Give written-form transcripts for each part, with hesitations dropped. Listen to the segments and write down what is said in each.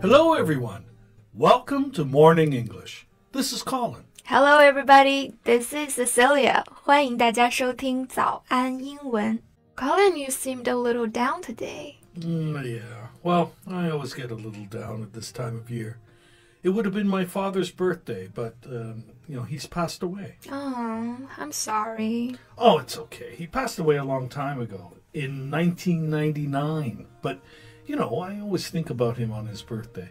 Hello, everyone. Welcome to Morning English. This is Colin. Hello, everybody. This is Cecilia. 欢迎大家收听早安英文。Colin, you seemed a little down today. Yeah. Well, I always get a little down at this time of year. It would have been my father's birthday, but, he's passed away. Oh, I'm sorry. Oh, it's okay. He passed away a long time ago, in 1999. But, I always think about him on his birthday.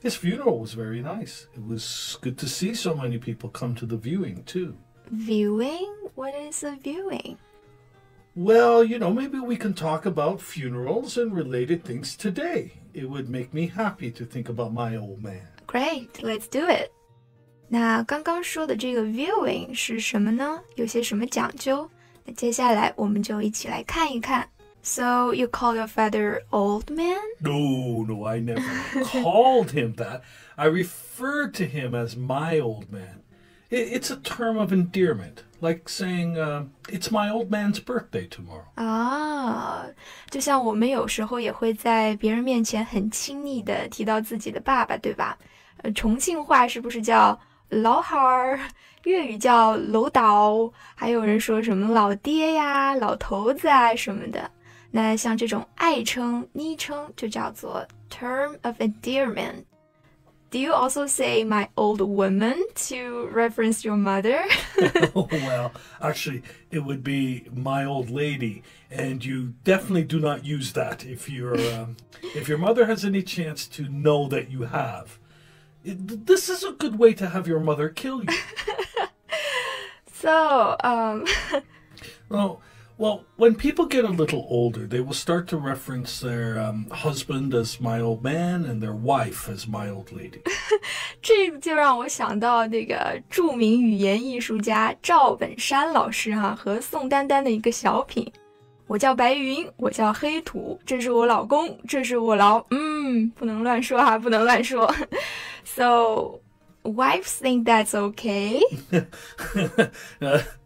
His funeral was very nice. It was good to see so many people come to the viewing, too. Viewing? What is a viewing? Well, maybe we can talk about funerals and related things today. It would make me happy to think about my old man. Great, let's do it. 那刚刚说的这个 viewing 是什么呢？有些什么讲究？那接下来我们就一起来看一看。So you call your father old man? No, I never called him that. I referred to him as my old man. It's a term of endearment, like saying, it's my old man's birthday tomorrow. 就像我们有时候也会在别人面前很亲昵地提到自己的爸爸，对吧？重庆话是不是叫老汉儿？粤语叫楼导，还有人说什么老爹呀、老头子啊什么的。那像这种爱称、昵称就叫做 term of endearment. Do you also say my old woman to reference your mother? Well, actually, it would be my old lady, and you definitely do not use that if your mother has any chance to know that you have. This is a good way to have your mother kill you. So, Well, when people get a little older, they will start to reference their husband as my old man and their wife as my old lady. 这就让我想到那个著名语言艺术家赵本山老师和宋丹丹的一个小品。我叫白云，我叫黑土，这是我老公，这是我老……不能乱说不能乱说。So, wives think that's okay?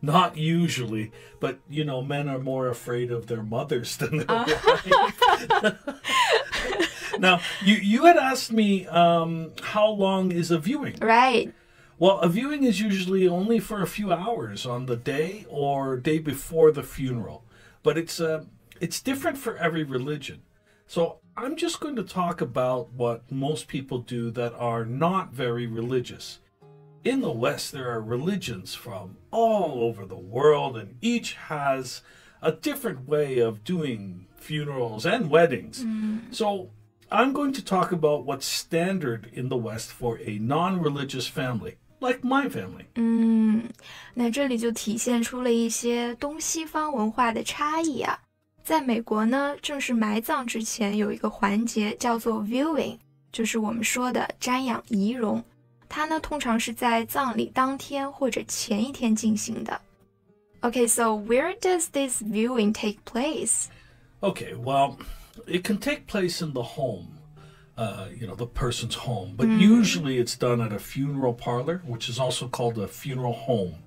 Not usually, but men are more afraid of their mothers than their wives. Now, you had asked me how long is a viewing? Right. Well, a viewing is usually only for a few hours on the day or day before the funeral, but it's different for every religion. So I'm just going to talk about what most people do that are not very religious. In the West, there are religions from all over the world, and each has a different way of doing funerals and weddings. So I'm going to talk about what's standard in the West for a non-religious family, like my family. 那这里就体现出了一些东西方文化的差异啊。在美国呢，正式埋葬之前有一个环节叫做 viewing， 就是我们说的瞻仰遗容。它呢通常是在葬礼当天或者前一天进行的。Okay, so where does this viewing take place? Okay, well, it can take place in the home, the person's home, but usually it's done at a funeral parlor, which is also called a funeral home.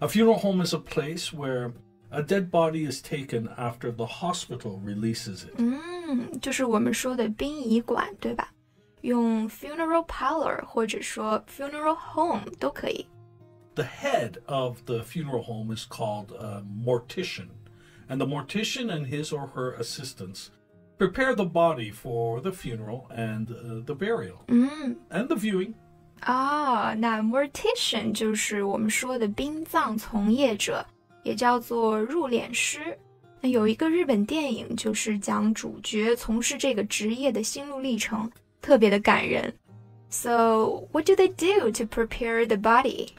A funeral home is a place where a dead body is taken after the hospital releases it. 就是我们说的殡仪馆，对吧？用 funeral parlor 或者说 funeral home 都可以。The head of the funeral home is called a mortician, and the mortician and his or her assistants prepare the body for the funeral and the burial and the viewing. 那 mortician 就是我们说的殡葬从业者，也叫做入殓师。那有一个日本电影就是讲主角从事这个职业的心路历程，特别的感人。So, what do they do to prepare the body?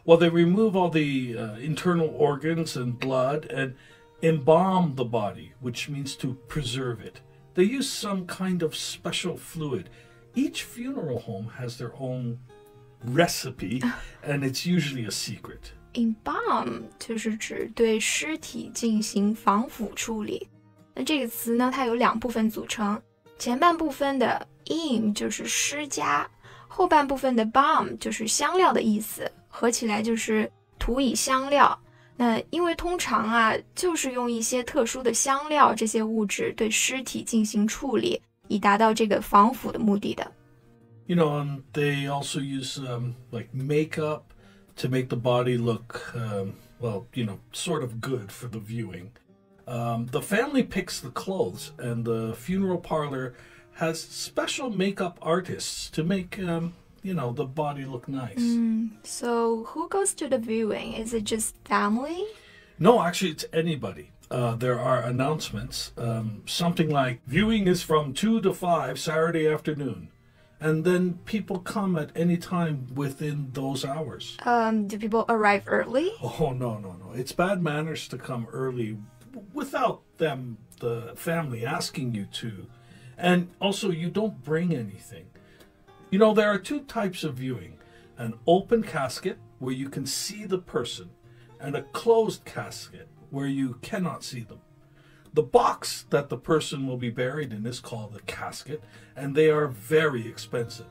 Well, they remove all the internal organs and blood and embalm the body, which means to preserve it. They use some kind of special fluid. Each funeral home has their own recipe, and it's usually a secret. Embalm 就是指对尸体进行防腐处理。那这个词呢，它有两部分组成，前半部分的 em 就是施加，后半部分的 balm 就是香料的意思，合起来就是涂以香料。那因为通常就是用一些特殊的香料这些物质对尸体进行处理，以达到这个防腐的目的的。You know, and they also use like makeup to make the body look, well, you know, sort of good for the viewing. The family picks the clothes, and the funeral parlor has special makeup artists to make, you know, the body look nice. So who goes to the viewing? Is it just family? No, actually, it's anybody. There are announcements, something like, viewing is from 2 to 5 Saturday afternoon. And then people come at any time within those hours. Do people arrive early? Oh, no. It's bad manners to come early without them, the family, asking you to. And also, you don't bring anything. You know, there are 2 types of viewing. An open casket, where you can see the person, and a closed casket, where you cannot see them. The box that the person will be buried in is called a casket, and they are very expensive.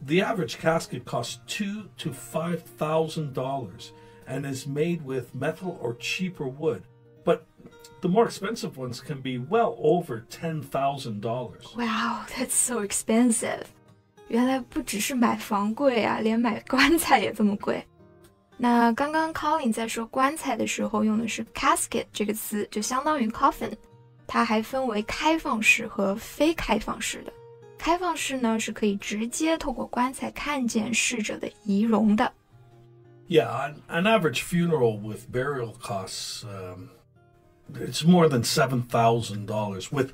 The average casket costs $2,000 to $5,000 and is made with metal or cheaper wood. But the more expensive ones can be well over $10,000. Wow, that's so expensive. 原来不只是买房贵啊，连买棺材也这么贵。那刚刚 Colin 在说棺材的时候用的是 casket 这个词，就相当于 coffin。它还分为开放式和非开放式的。开放式呢是可以直接透过棺材看见逝者的仪容的。Yeah, an average funeral with burial costs, it's more than $7,000. With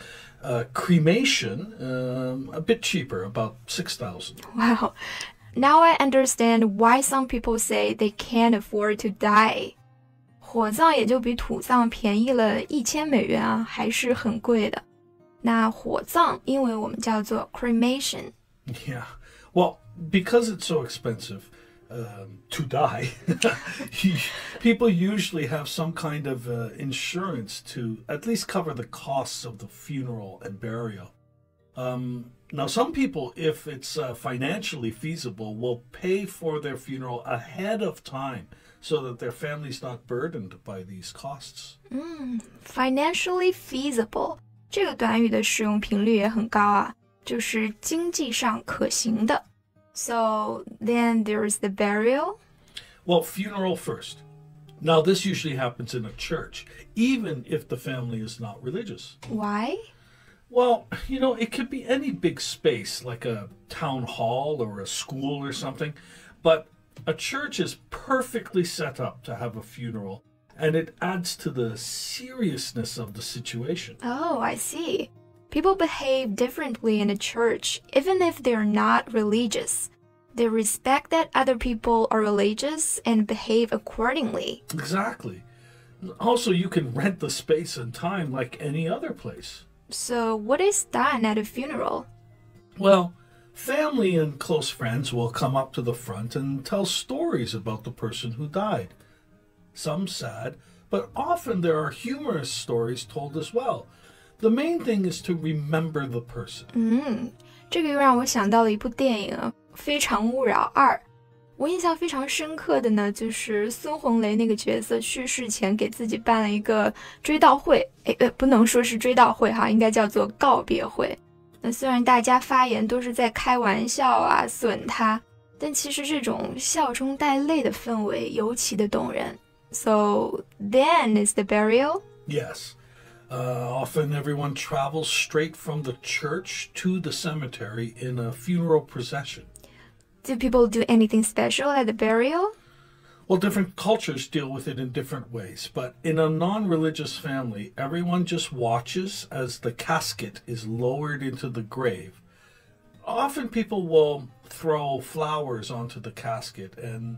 cremation, a bit cheaper, about $6,000. Wow. Now I understand why some people say they can't afford to die. 火葬也就比土葬便宜了$1000啊，还是很贵的。那火葬英文我们叫做 cremation. Yeah, well, because it's so expensive to die, people usually have some kind of insurance to at least cover the costs of the funeral and burial. Now, some people, if it's financially feasible, will pay for their funeral ahead of time so that their family's not burdened by these costs. Financially feasible 这个短语的使用频率也很高啊，就是经济上可行的。So then there's the burial. Well, funeral first. Now, this usually happens in a church, even if the family is not religious. Why? Well, you know, it could be any big space, like a town hall or a school or something, but a church is perfectly set up to have a funeral, and it adds to the seriousness of the situation. Oh, I see. People behave differently in a church, even if they're not religious. They respect that other people are religious and behave accordingly. Exactly. Also, you can rent the space and time like any other place. So what is done at a funeral? Well, family and close friends will come up to the front and tell stories about the person who died. Some sad, but often there are humorous stories told as well. The main thing is to remember the person. 这个又让我想到了一部电影《非诚勿扰2》。我印象非常深刻的呢，就是孙红雷那个角色去世前给自己办了一个追悼会，不能说是追悼会哈，应该叫做告别会。那虽然大家发言都是在开玩笑啊，损他，但其实这种笑中带泪的氛围尤其的动人。So then is the burial? Yes. Often everyone travels straight from the church to the cemetery in a funeral procession. Do people do anything special at the burial? Well, different cultures deal with it in different ways, but in a non-religious family, everyone just watches as the casket is lowered into the grave. Often people will throw flowers onto the casket, and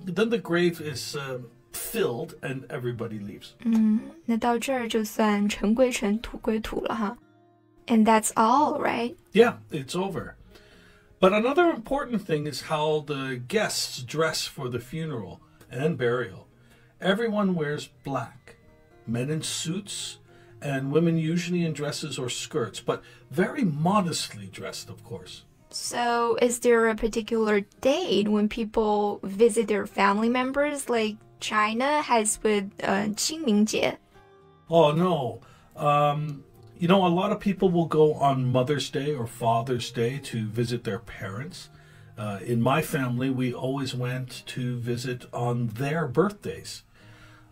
then the grave is filled and everybody leaves. 那到这儿就算尘归尘，土归土了哈。And that's all, right? Yeah, it's over. But another important thing is how the guests dress for the funeral and burial. Everyone wears black, men in suits, and women usually in dresses or skirts, but very modestly dressed, of course. So is there a particular date when people visit their family members like China has with 清明节? Oh, no. You know, a lot of people will go on Mother's Day or Father's Day to visit their parents. In my family, we always went to visit on their birthdays.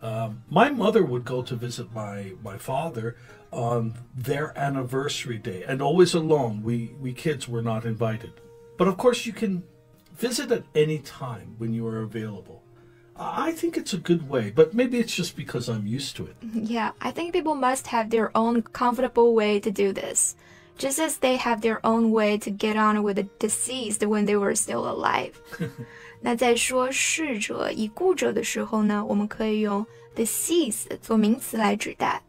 My mother would go to visit my father on their anniversary day, and always alone. We kids were not invited. But of course, you can visit at any time when you are available. I think it's a good way, but maybe it's just because I'm used to it. Yeah, I think people must have their own comfortable way to do this, just as they have their own way to get on with the deceased when they were still alive. 那在说逝者、已故者的时候呢，我们可以用 deceased 做名词来指代。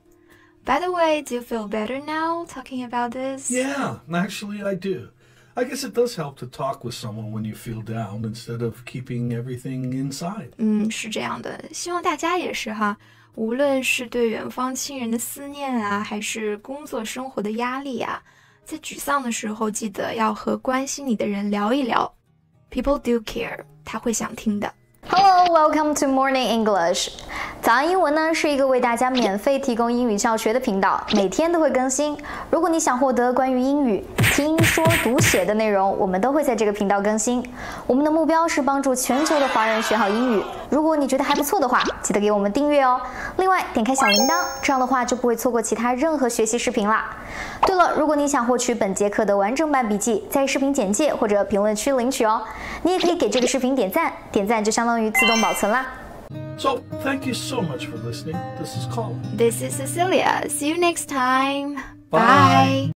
By the way, do you feel better now talking about this? Yeah, actually I do. I guess it does help to talk with someone when you feel down instead of keeping everything inside. 是这样的，希望大家也是哈，无论是对远方亲人的思念啊，还是工作生活的压力啊，在沮丧的时候，记得要和关心你的人聊一聊。People do care， 他会想听的。Hello, welcome to Morning English. 早安英文呢是一个为大家免费提供英语教学的频道，每天都会更新。如果你想获得关于英语听说读写的内容，我们都会在这个频道更新。我们的目标是帮助全球的华人学好英语。如果你觉得还不错的话，记得给我们订阅哦。另外，点开小铃铛，这样的话就不会错过其他任何学习视频啦。对了，如果你想获取本节课的完整版笔记，在视频简介或者评论区领取哦。你也可以给这个视频点赞，点赞就相当于自动保存啦。So, thank you so much for listening. This is Colin. This is Cecilia. See you next time. Bye. Bye.